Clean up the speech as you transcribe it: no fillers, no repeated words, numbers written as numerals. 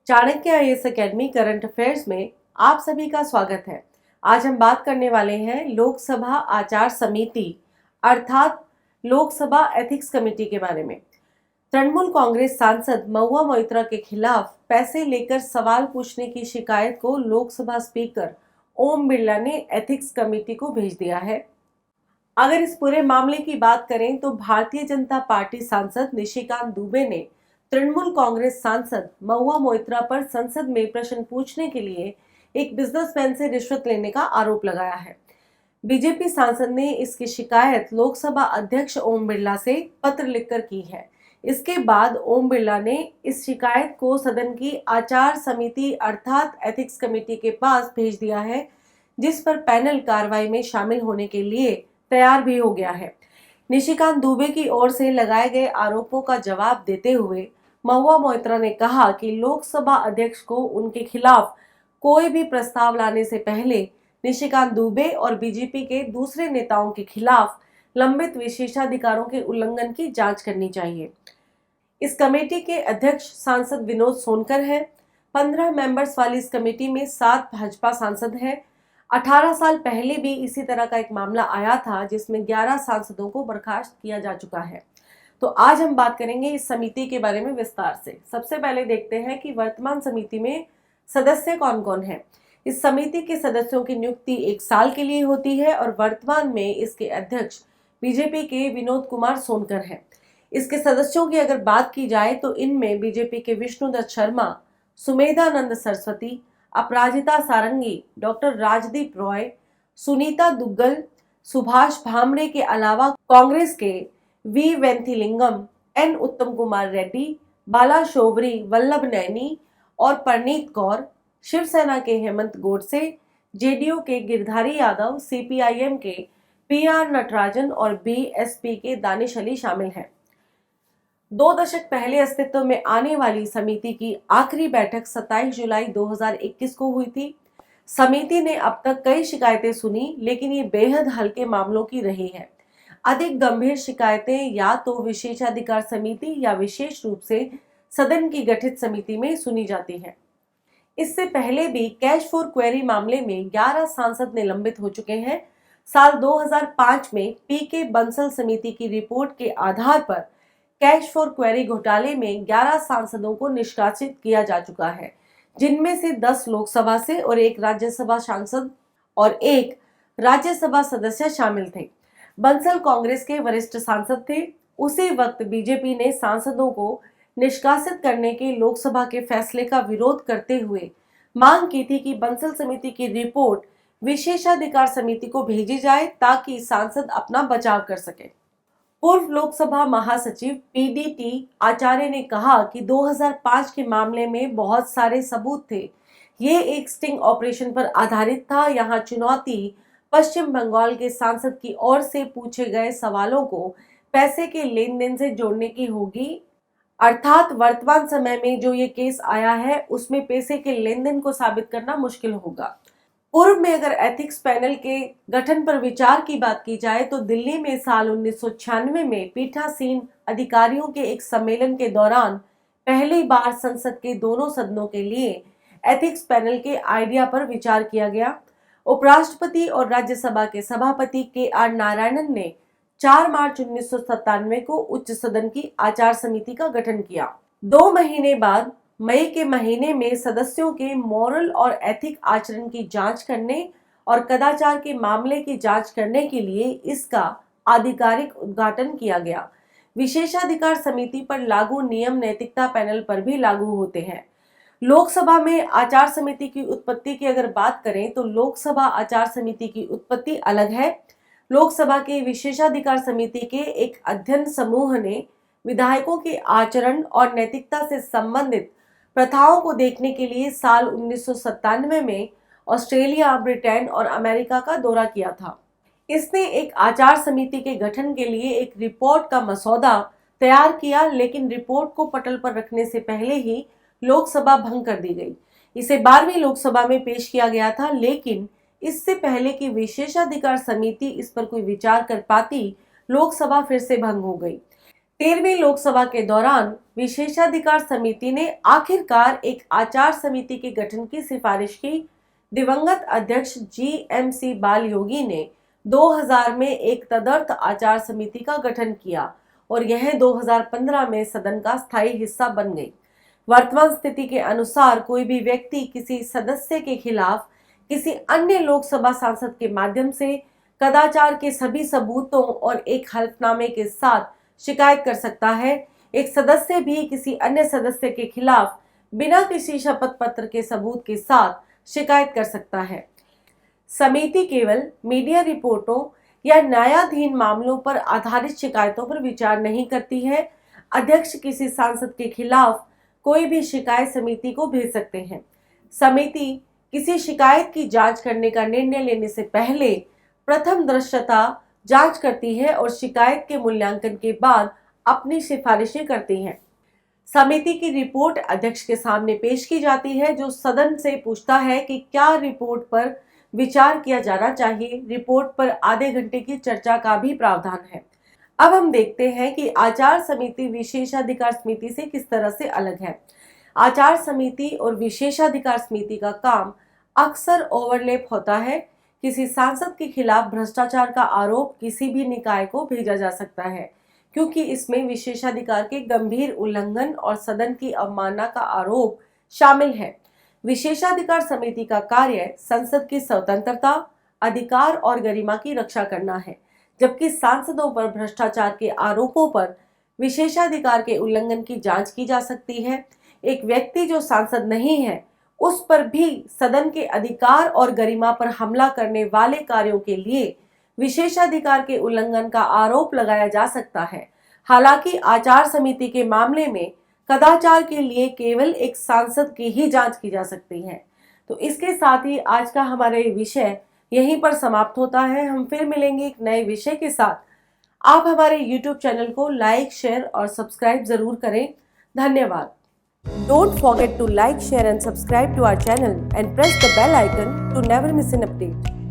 Chanakya IAS academy current affairs में आप सभी का स्वागत है। आज हम बात करने वाले हैं लोकसभा आचार समिति अर्थात लोकसभा एथिक्स कमेटी के बारे में। तृणमूल कांग्रेस सांसद महुआ मोइत्रा के खिलाफ पैसे लेकर सवाल पूछने की शिकायत को लोकसभा स्पीकर ओम बिरला ने एथिक्स कमेटी को भेज दिया है। अगर इस पूरे मामले की बात करें तो भारतीय जनता पार्टी सांसद निशिकांत दुबे ने तृणमूल कांग्रेस सांसद महुआ मोइत्रा पर संसद में प्रश्न पूछने के लिए एक बिजनेसमैन से रिश्वत लेने का आरोप लगाया है। बीजेपी सांसद ने इसकी शिकायत लोकसभा अध्यक्ष ओम बिरला से पत्र लिखकर की है। इसके बाद ओम बिरला ने इस शिकायत को सदन की आचार समिति अर्थात एथिक्स कमेटी के पास भेज दिया है, जिस पर पैनल कार्रवाई में शामिल होने के लिए तैयार भी हो गया है। निशिकांत दुबे की ओर से लगाए गए आरोपों का जवाब देते हुए महुआ मोइत्रा ने कहा कि लोकसभा अध्यक्ष को उनके खिलाफ कोई भी प्रस्ताव लाने से पहले निशिकांत दुबे और बीजेपी के दूसरे नेताओं के खिलाफ लंबित विशेषाधिकारों के उल्लंघन की जांच करनी चाहिए। इस कमेटी के अध्यक्ष सांसद विनोद सोनकर हैं। 15 मेंबर्स वाली इस कमेटी में 7 भाजपा सांसद हैं। 18 साल पहले भी इसी तरह का एक मामला आया था जिसमें 11 सांसदों को बर्खास्त किया जा चुका है। तो आज हम बात करेंगे इस समिति के बारे में विस्तार से। सबसे पहले देखते हैं कि वर्तमान समिति में सदस्य कौन कौन है। इस समिति के सदस्यों की नियुक्ति 1 साल के लिए होती है और वर्तमान में इसके अध्यक्ष बीजेपी के विनोद कुमार सोनकर हैं। इसके सदस्यों की अगर बात की जाए तो इनमें बीजेपी के विष्णुदत्त शर्मा, सुमेधानंद सरस्वती, अपराजिता सारंगी, डॉक्टर राजदीप रॉय, सुनीता दुग्गल, सुभाष भामरे के अलावा कांग्रेस के वी वेंथिलिंगम, एन उत्तम कुमार रेड्डी, बाला शोवरी, वल्लभ नैनी और परनीत कौर, शिवसेना के हेमंत गोडसे, जेडीयू के गिरधारी यादव, सीपीआईएम के पीआर नटराजन और बीएसपी के दानिश अली शामिल हैं। 2 दशक पहले अस्तित्व में आने वाली समिति की आखिरी बैठक 27 जुलाई 2021 को हुई थी। समिति ने अब तक कई शिकायतें सुनी, लेकिन ये बेहद हल्के मामलों की रही है। अधिक गंभीर शिकायतें या तो विशेषाधिकार समिति या विशेष रूप से सदन की गठित समिति में सुनी जाती है। इससे पहले भी कैश फॉर क्वेरी मामले में 11 सांसद निलंबित हो चुके हैं। साल 2005 में पीके बंसल समिति की रिपोर्ट के आधार पर कैश फॉर क्वेरी घोटाले में 11 सांसदों को निष्कासित किया जा चुका है, जिनमें से 10 लोकसभा से और 1 राज्यसभा सांसद और 1 राज्यसभा सदस्य शामिल थे। बंसल कांग्रेस के वरिष्ठ सांसद थे। उसी वक्त बीजेपी ने सांसदों को निष्कासित करने के लोकसभा के फैसले का विरोध करते हुए मांग की थी कि बंसल समिति की रिपोर्ट विशेषाधिकार समिति को भेजी जाए ताकि सांसद अपना बचाव कर सके। पूर्व लोकसभा महासचिव पीडीटी आचार्य ने कहा कि 2005 के मामले में बहुत सारे सबूत थे। ये एक स्टिंग ऑपरेशन पर आधारित था। यहाँ चुनौती पश्चिम बंगाल के सांसद की ओर से पूछे गए सवालों को पैसे के लेन देन से जोड़ने की होगी, अर्थात वर्तमान समय में जो ये केस आया है उसमें पैसे के लेन देन को साबित करना मुश्किल होगा। पूर्व में अगर एथिक्स पैनल के गठन पर विचार की बात की जाए तो दिल्ली में साल 1996 में पीठासीन अधिकारियों के एक सम्मेलन के दौरान पहली बार संसद के दोनों सदनों के लिए एथिक्स पैनल के आइडिया पर विचार किया गया। उपराष्ट्रपति और राज्यसभा के सभापति के.आर. नारायणन ने 4 मार्च 1997 को उच्च सदन की आचार समिति का गठन किया। 2 महीने बाद मई के महीने में सदस्यों के मॉरल और एथिक आचरण की जांच करने और कदाचार के मामले की जांच करने के लिए इसका आधिकारिक उद्घाटन किया गया। विशेषाधिकार समिति पर लागू नियम नैतिकता पैनल पर भी लागू होते हैं। लोकसभा में आचार समिति की उत्पत्ति की अगर बात करें तो लोकसभा आचार समिति की उत्पत्ति अलग है। लोकसभा के विशेषाधिकार समिति के एक अध्ययन समूह ने विधायकों के आचरण और नैतिकता से संबंधित प्रथाओं को देखने के लिए साल 1997 में ऑस्ट्रेलिया, ब्रिटेन और अमेरिका का दौरा किया था। इसने एक आचार समिति के गठन के लिए एक रिपोर्ट का मसौदा तैयार किया, लेकिन रिपोर्ट को पटल पर रखने से पहले ही लोकसभा भंग कर दी गई। इसे 12वीं लोकसभा में पेश किया गया था, लेकिन इससे पहले कि विशेषाधिकार समिति इस पर कोई विचार कर पाती, लोकसभा फिर से भंग हो गई। 13वीं लोकसभा के दौरान विशेषाधिकार समिति ने आखिरकार एक आचार समिति के गठन की सिफारिश की। दिवंगत अध्यक्ष GMC बाल योगी ने 2000 में एक तदर्थ आचार समिति का गठन किया और यह 2015 में सदन का स्थायी हिस्सा बन गई। वर्तमान स्थिति के अनुसार कोई भी व्यक्ति किसी सदस्य के खिलाफ किसी अन्य लोकसभा सांसद के माध्यम से कदाचार के सभी सबूतों और एक हलफनामे के साथ शिकायत कर सकता है। एक सदस्य भी किसी अन्य सदस्य के खिलाफ बिना किसी शपथ पत्र के सबूत के साथ शिकायत कर सकता है। समिति केवल मीडिया रिपोर्टों या न्यायाधीन मामलों पर आधारित शिकायतों पर विचार नहीं करती है। अध्यक्ष किसी सांसद के खिलाफ कोई भी शिकायत समिति को भेज सकते हैं। समिति किसी शिकायत की जांच करने का निर्णय लेने से पहले प्रथम दृश्यता जांच करती है और शिकायत के मूल्यांकन के बाद अपनी सिफारिशें करती है। समिति की रिपोर्ट अध्यक्ष के सामने पेश की जाती है, जो सदन से पूछता है कि क्या रिपोर्ट पर विचार किया जाना चाहिए। रिपोर्ट पर आधे घंटे की चर्चा का भी प्रावधान है। अब हम देखते हैं कि आचार समिति विशेषाधिकार समिति से किस तरह से अलग है। आचार समिति और विशेषाधिकार समिति का काम अक्सर ओवरलैप होता है। किसी सांसद के खिलाफ भ्रष्टाचार का आरोप किसी भी निकाय को भेजा जा सकता है, क्योंकि इसमें विशेषाधिकार के गंभीर उल्लंघन और सदन की अवमानना का आरोप शामिल है। विशेषाधिकार समिति का कार्य संसद की स्वतंत्रता, अधिकार और गरिमा की रक्षा करना है, जबकि सांसदों पर भ्रष्टाचार के आरोपों पर विशेषाधिकार के उल्लंघन की जांच की जा सकती है। एक व्यक्ति जो सांसद नहीं है, उस पर भी सदन के अधिकार और गरिमा पर हमला करने वाले कार्यों के लिए विशेषाधिकार के उल्लंघन का आरोप लगाया जा सकता है। हालांकि आचार समिति के मामले में कदाचार के लिए केवल एक सांसद की ही जांच की जा सकती है। तो इसके साथ ही आज का हमारा विषय यहीं पर समाप्त होता है। हम फिर मिलेंगे एक नए विषय के साथ। आप हमारे YouTube चैनल को लाइक, शेयर और सब्सक्राइब जरूर करें। धन्यवाद। Don't forget to like, share and subscribe to our channel and press the bell icon to never miss an update.